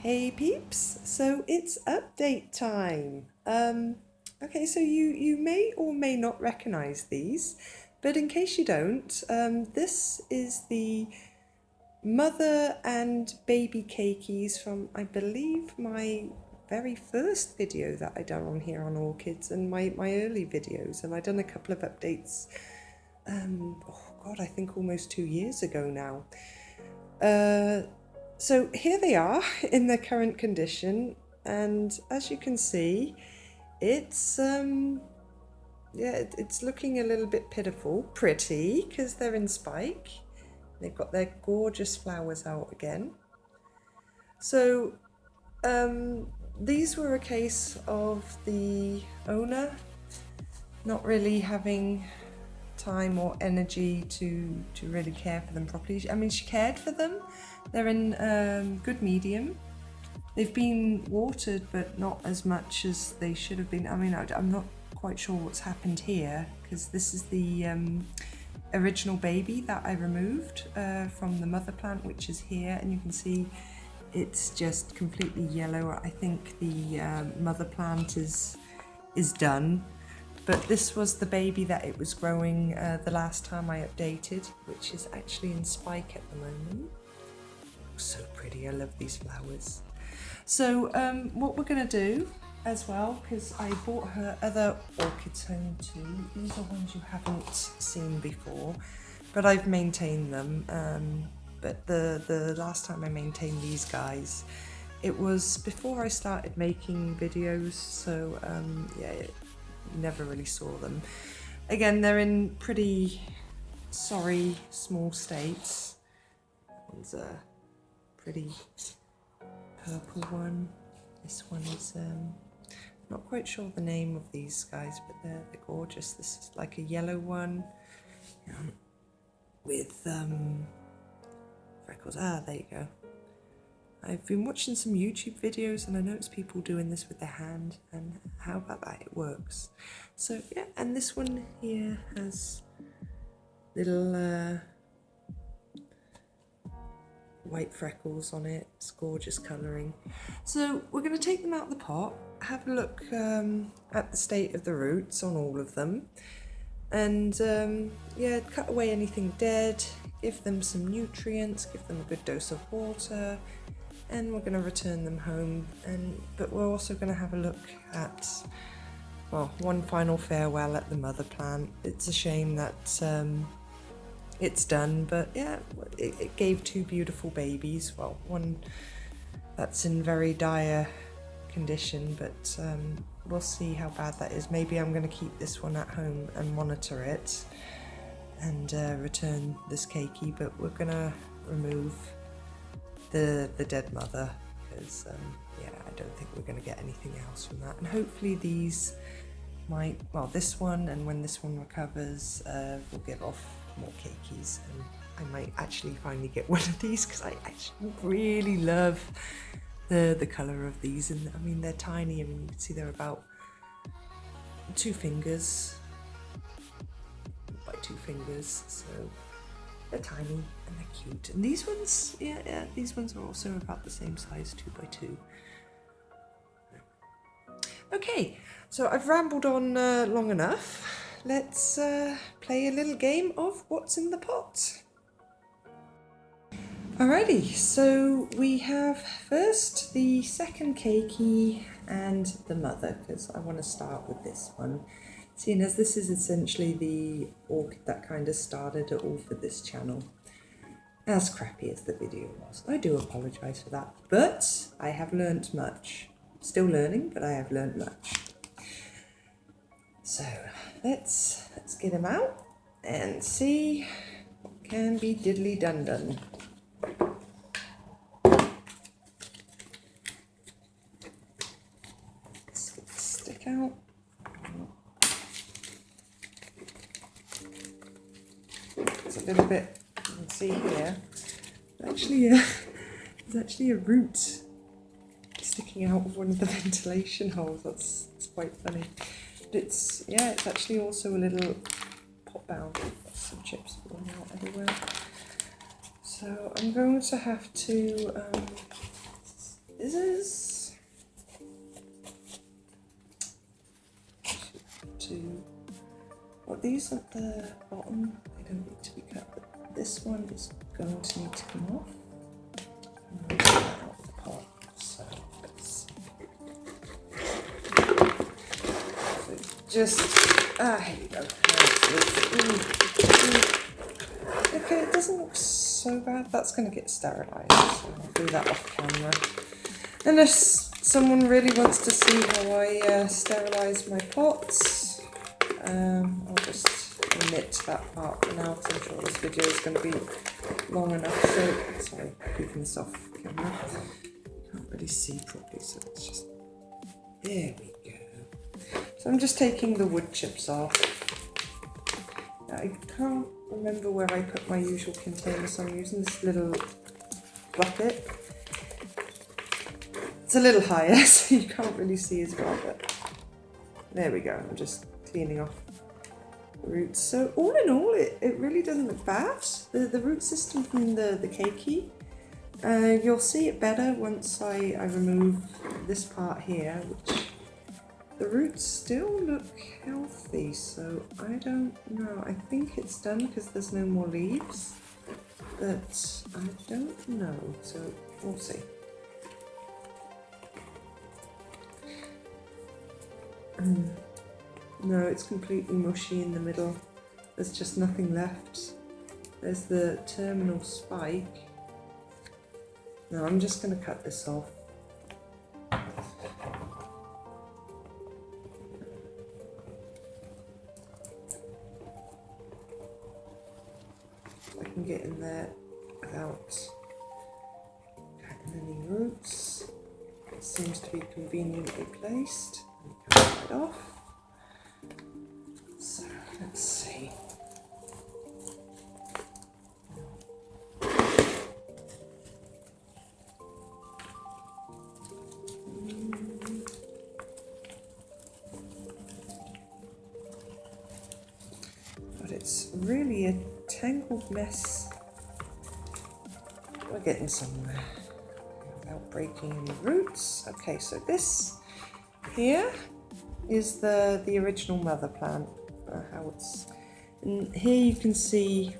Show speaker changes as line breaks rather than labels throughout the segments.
Hey peeps, so it's update time. Okay, so you may or may not recognize these, but in case you don't, this is the mother and baby keikis from, I believe, my very first video that I done on here on orchids and my early videos, and I done a couple of updates, oh God, I think almost 2 years ago now. So here they are in their current condition, and as you can see, it's it's looking a little bit pitiful. Pretty because they're in spike. They've got their gorgeous flowers out again. So these were a case of the owner not really having time or energy to really care for them properly. I mean, she cared for them. They're in good medium. They've been watered, but not as much as they should have been. I mean, I'm not quite sure what's happened here, because this is the original baby that I removed from the mother plant, which is here, and you can see it's just completely yellow. I think the mother plant is done. But this was the baby that it was growing the last time I updated, which is actually in spike at the moment. Looks so pretty, I love these flowers. So what we're going to do as well, because I bought her other orchids home too. These are ones you haven't seen before, but I've maintained them. But the last time I maintained these guys, it was before I started making videos, so yeah, never really saw them. Again, they're in pretty sorry small states. That one's a pretty purple one. This one is not quite sure the name of these guys, but they're gorgeous. This is like a yellow one with freckles. Ah, there you go. I've been watching some YouTube videos and I noticed people doing this with their hand, and how about that, it works. So yeah, and this one here has little white freckles on it. It's gorgeous colouring. So we're going to take them out of the pot, have a look at the state of the roots on all of them, and yeah, cut away anything dead, give them some nutrients, give them a good dose of water, and we're going to return them home. But we're also going to have a look at, well, one final farewell at the mother plant. It's a shame that it's done, but yeah, it gave two beautiful babies. Well, one that's in very dire condition, but we'll see how bad that is. Maybe I'm going to keep this one at home and monitor it and return this keiki, but we're going to remove the dead mother, because yeah, I don't think we're going to get anything else from that. And hopefully these might, well, this one, and when this one recovers, we'll give off more keikis, and I might actually finally get one of these, because I actually really love the colour of these. And I mean, they're tiny. I mean, you can see they're about 2 fingers by 2 fingers, so they're tiny and they're cute. And these ones, yeah, these ones are also about the same size, 2 by 2. Okay, so I've rambled on long enough. Let's play a little game of what's in the pot. Alrighty, so we have first the second keiki and the mother, because I want to start with this one, seeing as this is essentially the orchid that kind of started it all for this channel. As crappy as the video was, I do apologise for that, but I have learnt much. Still learning, but I have learnt much. So let's get him out and see what can be diddly done done. Let's get the stick out. It's a little bit, you can see here, there's actually a root sticking out of one of the ventilation holes. That's quite funny. But it's, yeah, it's actually also a little pot bound. Got some chips falling out everywhere. So I'm going to have to scissors. Well, these at the bottom, they don't need to be cut, but this one is going to need to come off. And I'll get that out of the pot. So let's just, here you go. Okay, it doesn't look so bad. That's going to get sterilised, so I'll do that off camera. Unless someone really wants to see how I sterilise my pots, I'll just omit that part for now, because I'm sure this video is going to be long enough. So, sorry, keeping this off camera. Can't really see properly, so it's just, there we go. So I'm just taking the wood chips off. Now, I can't remember where I put my usual container, so I'm using this little bucket. It's a little higher, so you can't really see as well, but there we go. I'm just cleaning off the roots. So all in all, it really doesn't look bad. The root system from the keiki, you'll see it better once I remove this part here, which the roots still look healthy, so I don't know. I think it's done because there's no more leaves, but I don't know, so we'll see. No, it's completely mushy in the middle. There's just nothing left. There's the terminal spike. No, I'm just going to cut this off. I can get in there without cutting any roots. It seems to be conveniently placed. Cut it off. So let's see. But it's really a tangled mess. We're getting somewhere without breaking any roots. Okay, so this here is the original mother plant. And here you can see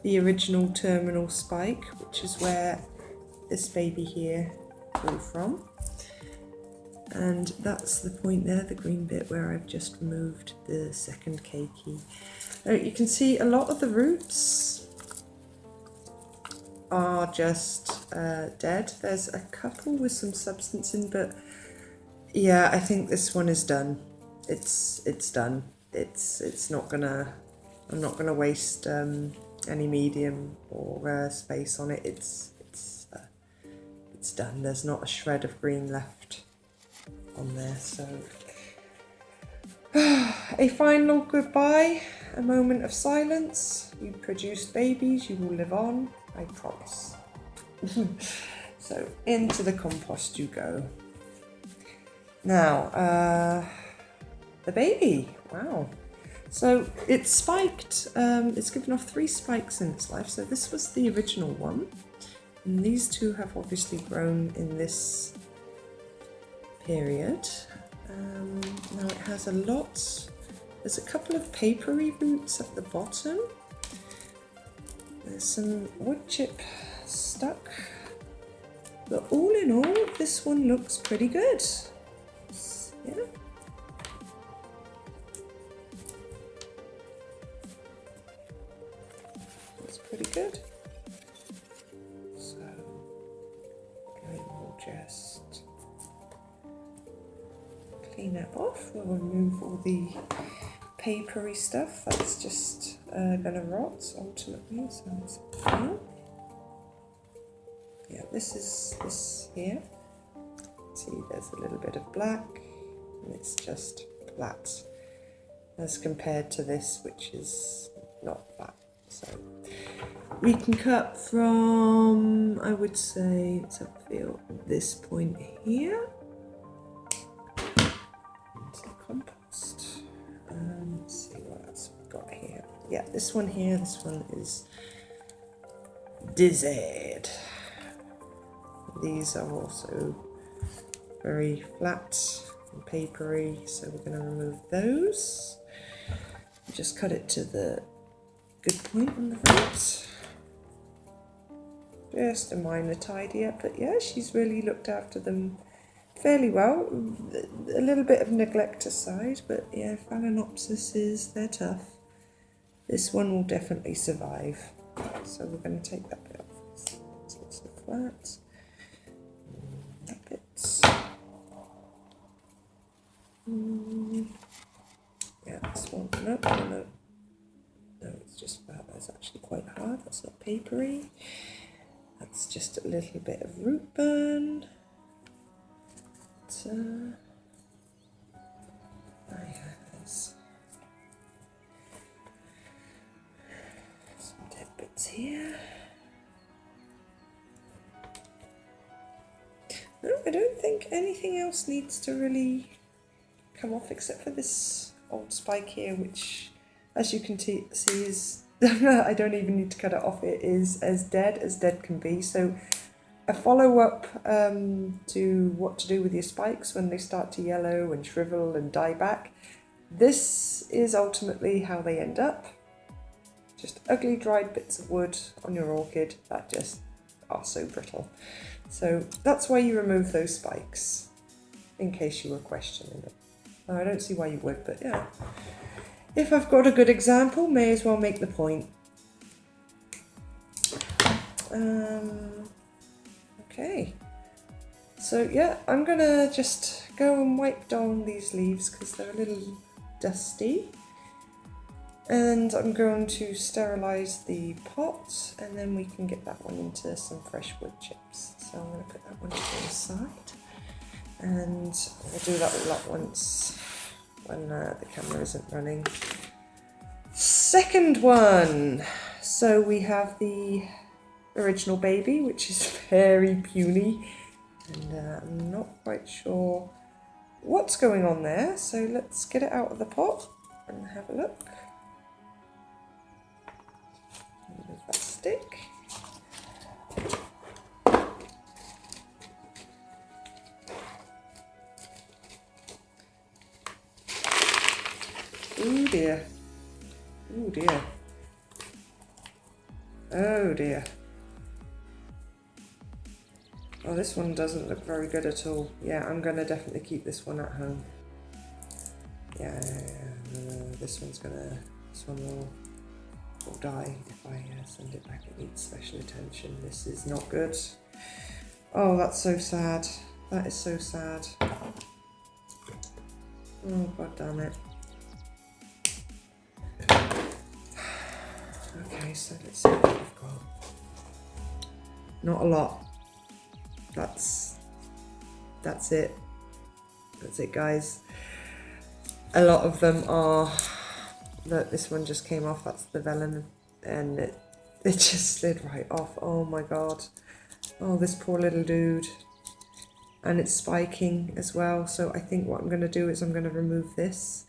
the original terminal spike, which is where this baby here grew from. And that's the point there, the green bit where I've just removed the second keiki. Now you can see a lot of the roots are just dead. There's a couple with some substance in, but yeah, I think this one is done. It's done. It's not gonna. I'm not gonna waste any medium or space on it. It's done. There's not a shred of green left on there. So a final goodbye, a moment of silence. You produced babies. You will live on. I promise. So into the compost you go. Now, the baby, wow. So it's spiked, it's given off 3 spikes in its life. So this was the original one. And these two have obviously grown in this period. Now it has a lot, there's a couple of papery roots at the bottom. There's some wood chip stuck. But all in all, this one looks pretty good. Yeah. That's pretty good. So I will just clean that off. We'll remove all the papery stuff. That's just gonna rot ultimately. So it's clean. Yeah, this is this here. See, there's a little bit of black, and it's just flat as compared to this, which is not flat. So we can cut from, I would say, let's have a feel at this point here into the compost. Let's see what else we've got here. Yeah, this one here, this one is desired. These are also very flat and papery, so we're going to remove those. Just cut it to the good point on the root. Just a minor tidy up, but yeah, she's really looked after them fairly well. A little bit of neglect aside, but yeah, Phalaenopsis, they're tough. This one will definitely survive. So we're going to take that bit off. So it's the flat. That bit. Yeah, this one. No. No, it's just flat. That's actually quite hard. That's not papery. That's just a little bit of root burn. There's some dead bits here. No, I don't think anything else needs to really come off except for this old spike here, which, as you can see, is I don't even need to cut it off. It is as dead can be. So a follow-up to what to do with your spikes when they start to yellow and shrivel and die back. This is ultimately how they end up. Just ugly dried bits of wood on your orchid that just are so brittle. So that's why you remove those spikes, in case you were questioning it. I don't see why you would, but yeah. If I've got a good example, may as well make the point. Okay, so yeah, I'm gonna just go and wipe down these leaves because they're a little dusty. And I'm going to sterilise the pot, and then we can get that one into some fresh wood chips. So I'm going to put that one to the side, and we'll do that all at once when the camera isn't running. Second one. So we have the original baby, which is very puny, and I'm not quite sure what's going on there. So let's get it out of the pot and have a look. Move that stick. Oh dear. Oh dear. Oh dear. Oh, this one doesn't look very good at all. Yeah, I'm going to definitely keep this one at home. Yeah, this one will die if I send it back. It needs special attention. This is not good. Oh, that's so sad. That is so sad. Oh, god damn it. Okay, so let's see what we've got. Not a lot. That's it. That's it, guys. A lot of them are. Look, this one just came off. That's the vellum, and it just slid right off. Oh my god. Oh, this poor little dude. And it's spiking as well. So I think what I'm going to do is I'm going to remove this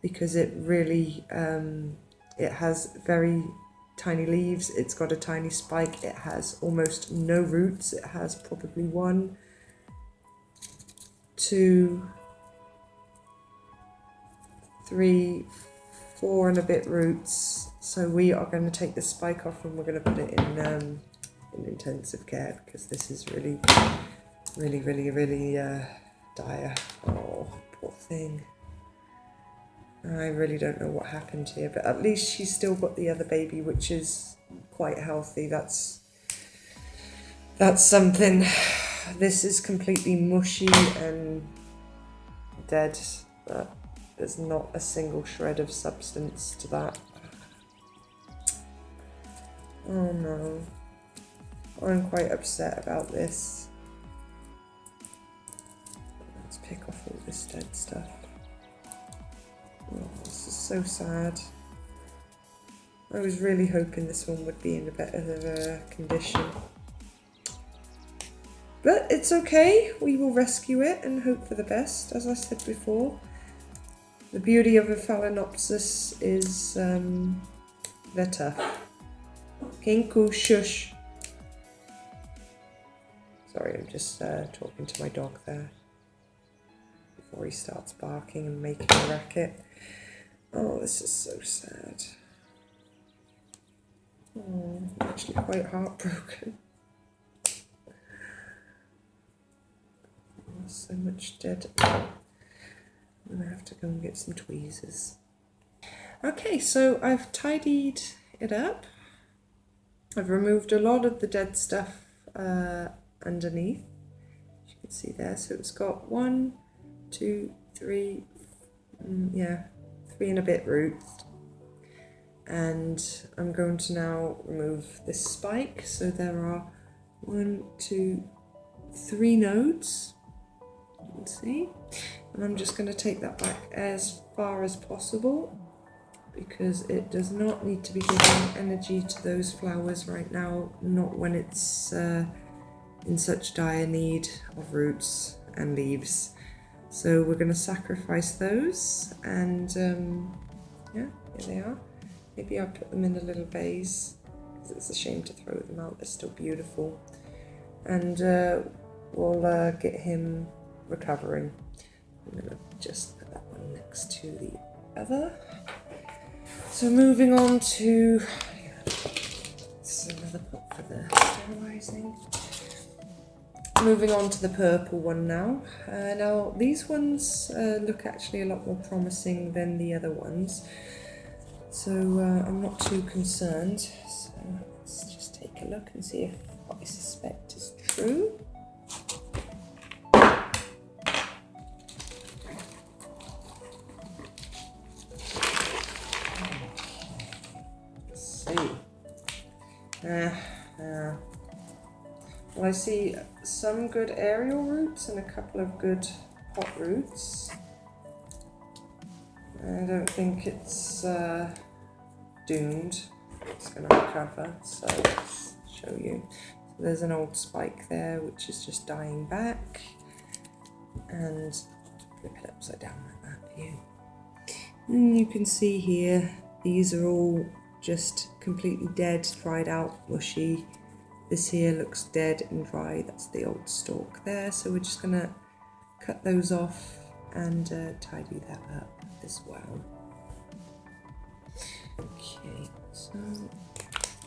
because it really it has very tiny leaves. It's got a tiny spike. It has almost no roots. It has probably 1, 2, 3, 4 and a bit roots. So we are going to take the spike off and we're going to put it in intensive care because this is really dire. Oh, poor thing. I really don't know what happened here, but at least she's still got the other baby, which is quite healthy. That's something. This is completely mushy and dead. There's not a single shred of substance to that. Oh no. I'm quite upset about this. Let's pick off all this dead stuff. Oh, this is so sad. I was really hoping this one would be in a better condition. But it's okay, we will rescue it and hope for the best, as I said before. The beauty of a Phalaenopsis is they're tough. Kinku shush. Sorry, I'm just talking to my dog there before he starts barking and making a racket. Oh, this is so sad. Oh, I'm actually quite heartbroken. There's so much dead. I'm gonna have to go and get some tweezers. Okay, so I've tidied it up. I've removed a lot of the dead stuff underneath, as you can see there. So it's got 1, 2, 3, 3 and a bit roots. And I'm going to now remove this spike. So there are 1, 2, 3 nodes, you can see. And I'm just going to take that back as far as possible, because it does not need to be giving energy to those flowers right now, not when it's in such dire need of roots and leaves. So we're going to sacrifice those, and yeah, here they are. Maybe I'll put them in a little vase, because it's a shame to throw them out, they're still beautiful. And we'll get him recovering. I'm going to just put that one next to the other. So moving on to, this is another pot for the sterilising. Moving on to the purple one now. Now these ones look actually a lot more promising than the other ones. So I'm not too concerned. So let's just take a look and see if what I suspect is true. Well, I see some good aerial roots and a couple of good pot roots. I don't think it's doomed. It's going to recover, so let's show you. So there's an old spike there which is just dying back, and flip it upside down like that for you. And you can see here, these are all just completely dead, dried out, mushy. This here looks dead and dry, that's the old stalk there. So we're just gonna cut those off and tidy that up as well. Okay, so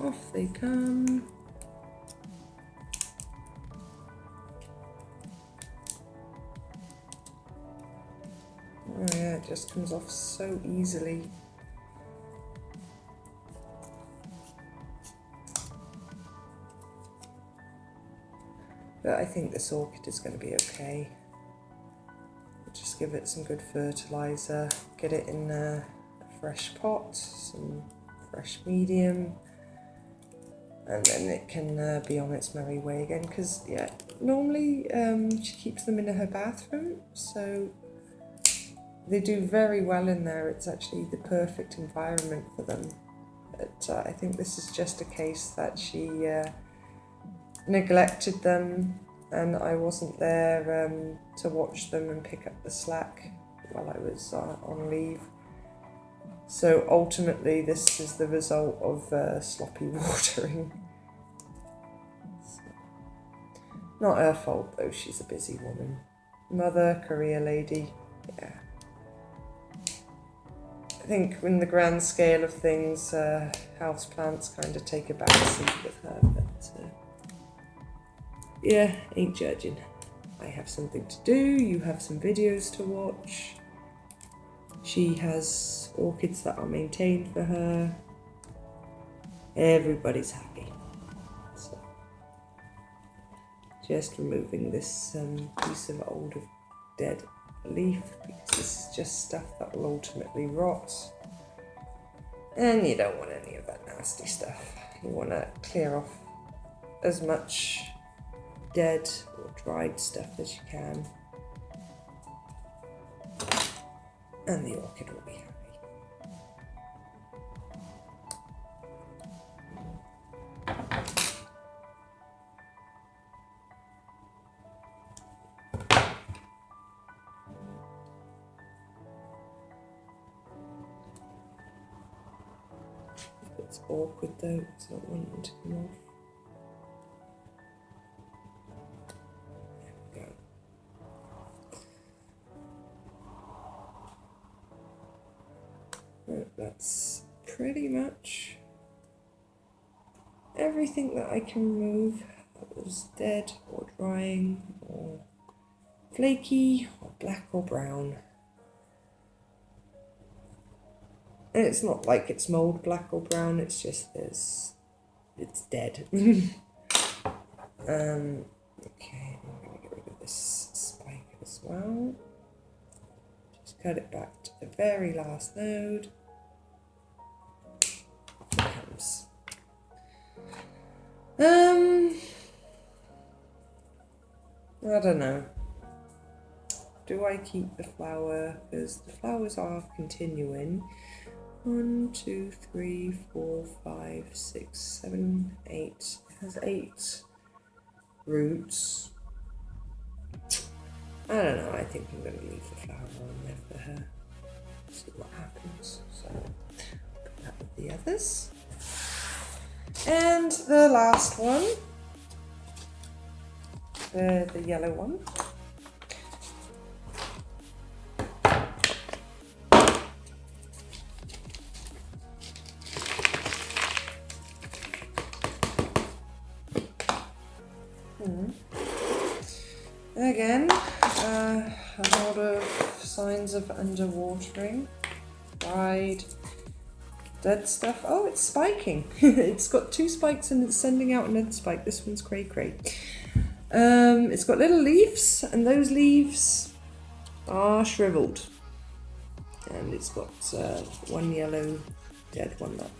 off they come. Oh yeah, it just comes off so easily. But I think this orchid is going to be okay. Just give it some good fertiliser, get it in a fresh pot, some fresh medium, and then it can be on its merry way again. Because yeah, normally she keeps them in her bathroom, so they do very well in there. It's actually the perfect environment for them. But I think this is just a case that she neglected them, and I wasn't there to watch them and pick up the slack while I was on leave. So ultimately this is the result of sloppy watering. So, not her fault though, she's a busy woman. Mother, career lady, yeah. I think in the grand scale of things, houseplants kind of take a back seat with her, but yeah, ain't judging. I have something to do, you have some videos to watch. She has orchids that are maintained for her. Everybody's happy. So, just removing this piece of old dead leaf, because this is just stuff that will ultimately rot. And you don't want any of that nasty stuff. You want to clear off as much dead or dried stuff as you can, and the orchid will be happy. It's awkward though, it's not wanting to come off. that's pretty much everything that I can remove that was dead or drying or flaky or black or brown. And it's not like it's mold black or brown, it's just it's dead. Okay, I'm going to get rid of this spike as well. Just cut it back to the very last node. Here it comes. I don't know. Do I keep the flower? Because the flowers are continuing. 1, 2, 3, 4, 5, 6, 7, 8. It has 8 roots. I don't know. I think I'm going to leave the flower on there for her. See what happens. So put that with the others. And the last one, the yellow one. Again, a lot of signs of underwatering, dried, dead stuff. Oh, it's spiking. It's got 2 spikes and it's sending out another spike. This one's cray cray. It's got little leaves, and those leaves are shriveled. And it's got one yellow dead one that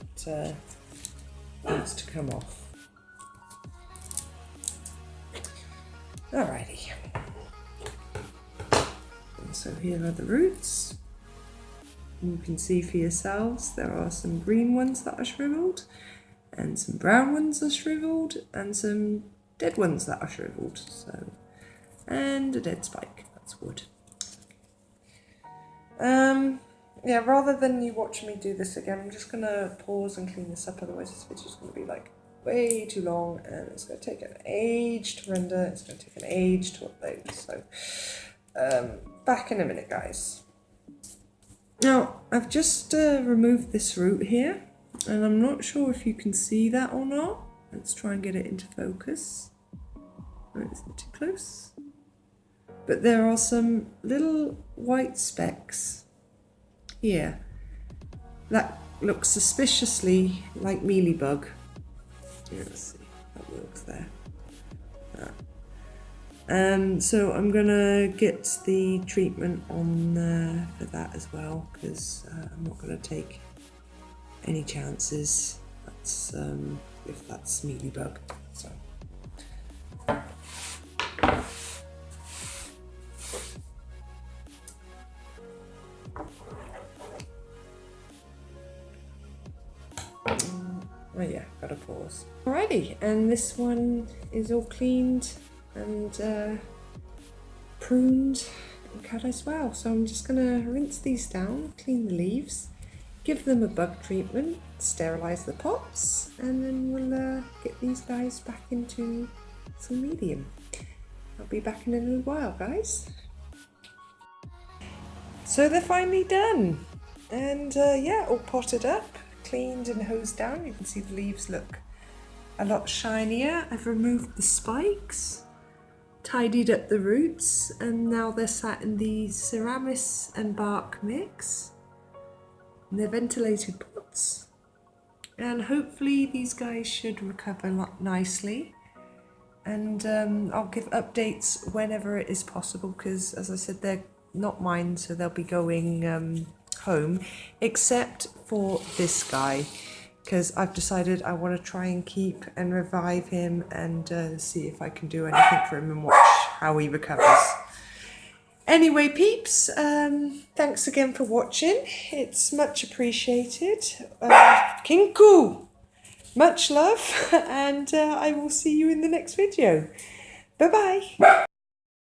needs to come off. Alrighty. And so here are the roots. And you can see for yourselves there are some green ones that are shriveled, and some brown ones are shriveled, and some dead ones that are shriveled. So, and a dead spike. That's wood. Yeah, rather than you watch me do this again, I'm just gonna pause and clean this up. Otherwise, this video's gonna be like way too long, and it's going to take an age to render, it's going to take an age to upload, so back in a minute, guys. Now, I've just removed this root here, and I'm not sure if you can see that or not. Let's try and get it into focus. Oh, it's not too close. But there are some little white specks here that look suspiciously like mealybug. Yeah, let's see, that works there. So I'm gonna get the treatment on for that as well, because I'm not gonna take any chances. That's if that's mealybug. So. Oh yeah, gotta pause. Alrighty, and this one is all cleaned and pruned and cut as well. So I'm just gonna rinse these down, clean the leaves, give them a bug treatment, sterilise the pots, and then we'll get these guys back into some medium. I'll be back in a little while, guys. So they're finally done, and yeah, all potted up, cleaned and hosed down. You can see the leaves look a lot shinier. I've removed the spikes, tidied up the roots, and now they're sat in the ceramis and bark mix. And they're ventilated pots, and hopefully these guys should recover nicely. And I'll give updates whenever it is possible, because as I said, they're not mine, so they'll be going home, except for this guy, because I've decided I want to try and keep and revive him and see if I can do anything for him and watch how he recovers. Anyway, peeps, thanks again for watching. It's much appreciated. Kinku, much love, and I will see you in the next video. Bye-bye.